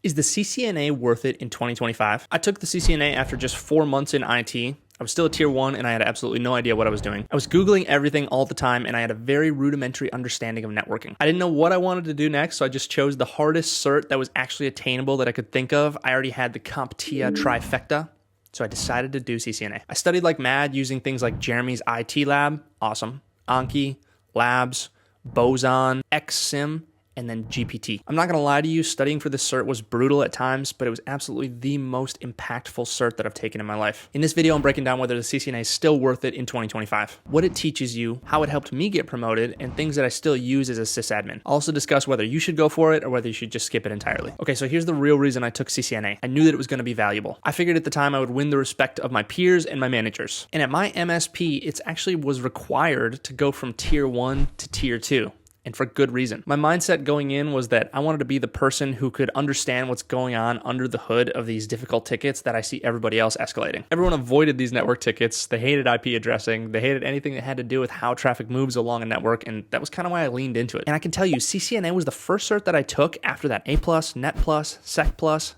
Is the CCNA worth it in 2025? I took the CCNA after just 4 months in IT. I was still a tier 1 and I had absolutely no idea what I was doing. I was Googling everything all the time and I had a very rudimentary understanding of networking. I didn't know what I wanted to do next, so I just chose the hardest cert that was actually attainable that I could think of. I already had the CompTIA trifecta, so I decided to do CCNA. I studied like mad using things like Jeremy's IT lab, awesome, Anki, labs, Boson, XSIM, and then GPT. I'm not gonna lie to you, studying for this cert was brutal at times, but it was absolutely the most impactful cert that I've taken in my life. In this video, I'm breaking down whether the CCNA is still worth it in 2025, what it teaches you, how it helped me get promoted, and things that I still use as a sysadmin. I'll also discuss whether you should go for it or whether you should just skip it entirely. Okay, so here's the real reason I took CCNA. I knew that it was gonna be valuable. I figured at the time I would win the respect of my peers and my managers. And at my MSP, it actually was required to go from tier 1 to tier 2. And for good reason. My mindset going in was that I wanted to be the person who could understand what's going on under the hood of these difficult tickets that I see everybody else escalating. Everyone avoided these network tickets. They hated IP addressing. They hated anything that had to do with how traffic moves along a network, and that was kind of why I leaned into it. And I can tell you, CCNA was the first cert that I took after that A+, Net+, Sec+,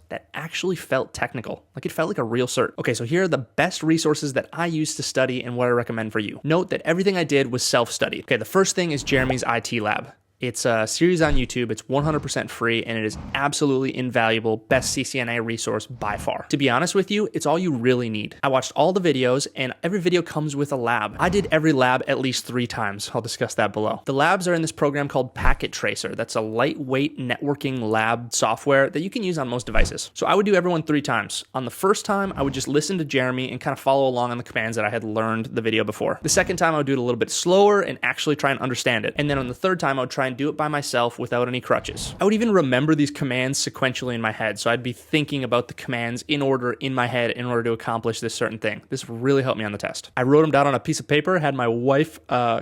that actually felt technical. Like it felt like a real cert. Okay, so here are the best resources that I used to study and what I recommend for you. Note that everything I did was self-study. Okay, the first thing is Jeremy's IT lab. It's a series on YouTube. It's 100% free, and it is absolutely invaluable. Best CCNA resource by far. To be honest with you, it's all you really need. I watched all the videos, and every video comes with a lab. I did every lab at least 3 times. I'll discuss that below. The labs are in this program called Packet Tracer. That's a lightweight networking lab software that you can use on most devices. So I would do everyone 3 times. On the first time, I would just listen to Jeremy and kind of follow along on the commands that I had learned the video before. The second time, I would do it a little bit slower and actually try and understand it. And then on the third time, I would try and do it by myself without any crutches. I would even remember these commands sequentially in my head. So I'd be thinking about the commands in order in my head in order to accomplish this certain thing. This really helped me on the test. I wrote them down on a piece of paper, had my wife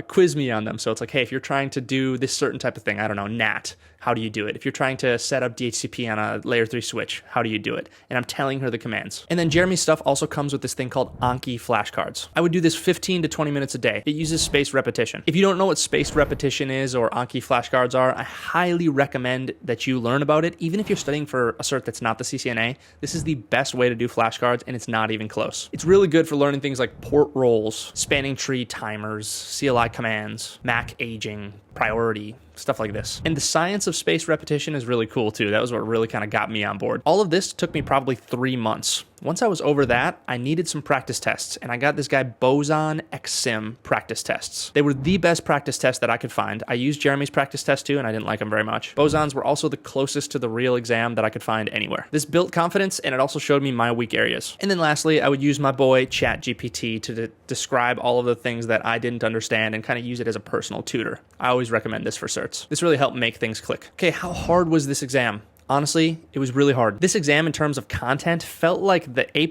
quiz me on them. So it's like, hey, if you're trying to do this certain type of thing, I don't know, NAT, how do you do it? If you're trying to set up DHCP on a layer 3 switch, how do you do it? And I'm telling her the commands. And then Jeremy's stuff also comes with this thing called Anki flashcards. I would do this 15 to 20 minutes a day. It uses spaced repetition. If you don't know what spaced repetition is or Anki flashcards are, I highly recommend that you learn about it. Even if you're studying for a cert that's not the CCNA, this is the best way to do flashcards, and it's not even close. It's really good for learning things like port roles, spanning tree timers, CLI commands, MAC aging, priority, stuff like this. And the science of spaced repetition is really cool too. That was what really kind of got me on board. All of this took me probably 3 months. Once I was over that, I needed some practice tests, and I got this guy Boson XSIM practice tests. They were the best practice tests that I could find. I used Jeremy's practice test too, and I didn't like them very much. Boson's were also the closest to the real exam that I could find anywhere. This built confidence, and it also showed me my weak areas. And then lastly, I would use my boy ChatGPT to describe all of the things that I didn't understand and kind of use it as a personal tutor. I always recommend this for certs. This really helped make things click. Okay, how hard was this exam? Honestly, it was really hard. This exam in terms of content felt like the A+,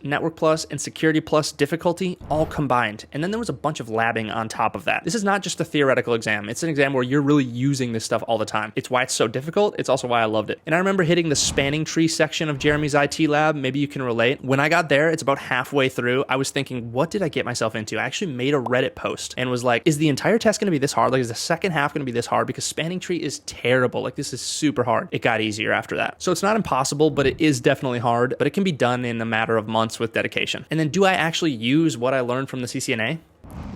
Network Plus, and Security Plus difficulty all combined. And then there was a bunch of labbing on top of that. This is not just a theoretical exam. It's an exam where you're really using this stuff all the time. It's why it's so difficult. It's also why I loved it. And I remember hitting the spanning tree section of Jeremy's IT lab. Maybe you can relate. When I got there, it's about halfway through. I was thinking, what did I get myself into? I actually made a Reddit post and was like, is the entire test going to be this hard? Like, is the second half going to be this hard? Because spanning tree is terrible. Like, this is super hard. It got easier after that. So it's not impossible, but it is definitely hard, but it can be done in a matter of months with dedication. And then do I actually use what I learned from the CCNA?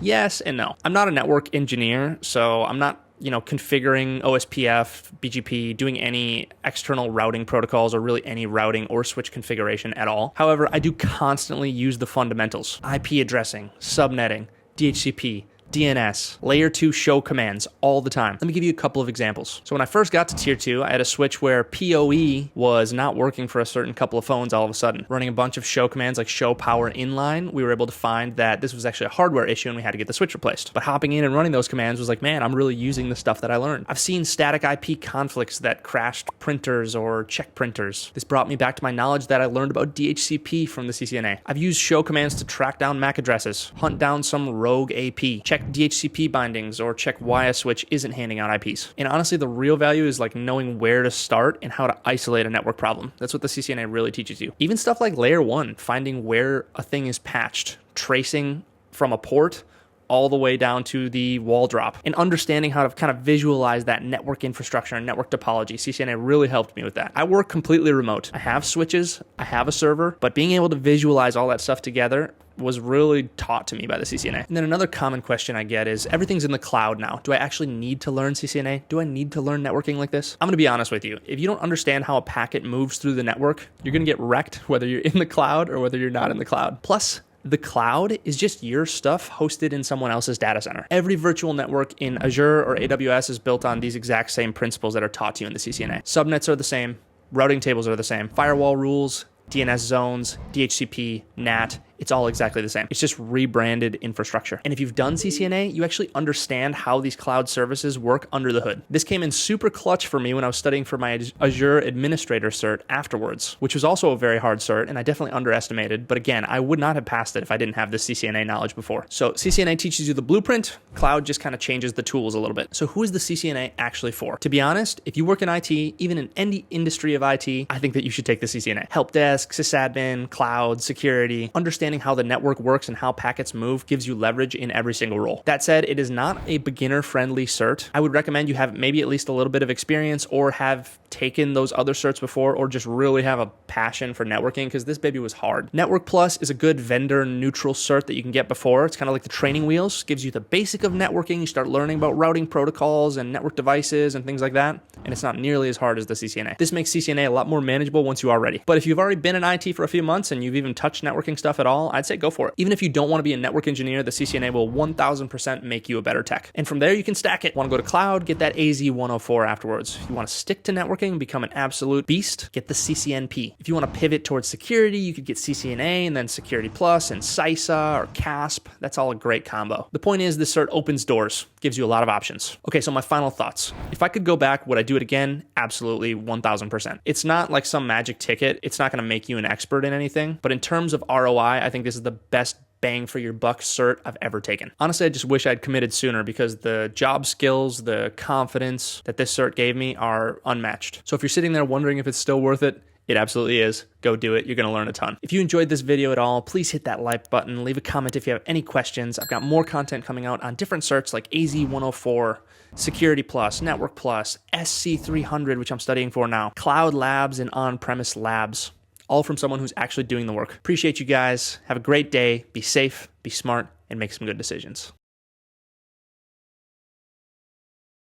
Yes and no. I'm not a network engineer, so I'm not configuring OSPF, BGP, doing any external routing protocols or really any routing or switch configuration at all. However, I do constantly use the fundamentals: IP addressing, subnetting, DHCP, DNS, layer 2 show commands all the time. Let me give you a couple of examples. So when I first got to tier 2, I had a switch where PoE was not working for a certain couple of phones all of a sudden. Running a bunch of show commands like show power inline, we were able to find that this was actually a hardware issue and we had to get the switch replaced. But hopping in and running those commands was like, man, I'm really using the stuff that I learned. I've seen static IP conflicts that crashed printers or check printers. This brought me back to my knowledge that I learned about DHCP from the CCNA. I've used show commands to track down MAC addresses, hunt down some rogue AP, check DHCP bindings, or check why a switch isn't handing out IPs. And honestly, the real value is like knowing where to start and how to isolate a network problem. That's what the CCNA really teaches you. Even stuff like layer 1, finding where a thing is patched, tracing from a port all the way down to the wall drop. And understanding how to kind of visualize that network infrastructure and network topology, CCNA really helped me with that. I work completely remote. I have switches, I have a server, but being able to visualize all that stuff together was really taught to me by the CCNA. And then another common question I get is, everything's in the cloud now. Do I actually need to learn CCNA? Do I need to learn networking like this? I'm gonna be honest with you. If you don't understand how a packet moves through the network, you're gonna get wrecked whether you're in the cloud or whether you're not in the cloud. Plus, the cloud is just your stuff hosted in someone else's data center. Every virtual network in Azure or AWS is built on these exact same principles that are taught to you in the CCNA. Subnets are the same, routing tables are the same, firewall rules, DNS zones, DHCP, NAT, it's all exactly the same. It's just rebranded infrastructure. And if you've done CCNA, you actually understand how these cloud services work under the hood. This came in super clutch for me when I was studying for my Azure Administrator cert afterwards, which was also a very hard cert, and I definitely underestimated. But again, I would not have passed it if I didn't have the CCNA knowledge before. So CCNA teaches you the blueprint, cloud just kind of changes the tools a little bit. So who is the CCNA actually for? To be honest, if you work in IT, even in any industry of IT, I think that you should take the CCNA. Help desk, sysadmin, cloud, security, understanding how the network works and how packets move gives you leverage in every single role. That said, it is not a beginner-friendly cert. I would recommend you have maybe at least a little bit of experience or have taken those other certs before or just really have a passion for networking, because this baby was hard. Network Plus is a good vendor-neutral cert that you can get before. It's kind of like the training wheels, gives you the basic of networking. You start learning about routing protocols and network devices and things like that, and it's not nearly as hard as the CCNA. This makes CCNA a lot more manageable once you are ready. But if you've already been in IT for a few months and you've even touched networking stuff at all, I'd say go for it. Even if you don't want to be a network engineer, the CCNA will 1000% make you a better tech. And from there, you can stack it. Want to go to cloud? Get that AZ 104 afterwards. If you want to stick to networking and become an absolute beast, get the CCNP. If you want to pivot towards security, you could get CCNA and then Security Plus and CISA or CASP. That's all a great combo. The point is, this cert opens doors, gives you a lot of options. Okay, so my final thoughts. If I could go back, would I do it again? Absolutely, 1000%. It's not like some magic ticket. It's not going to make you an expert in anything. But in terms of ROI, I think this is the best bang for your buck cert I've ever taken. Honestly, I just wish I'd committed sooner, because the job skills, the confidence that this cert gave me are unmatched. So if you're sitting there wondering if it's still worth it, it absolutely is. Go do it. You're going to learn a ton. If you enjoyed this video at all, please hit that like button. Leave a comment if you have any questions. I've got more content coming out on different certs like AZ 104, Security Plus, Network Plus, SC300, which I'm studying for now, Cloud Labs and on-premise labs, all from someone who's actually doing the work. Appreciate you guys. Have a great day. Be safe, be smart, and make some good decisions.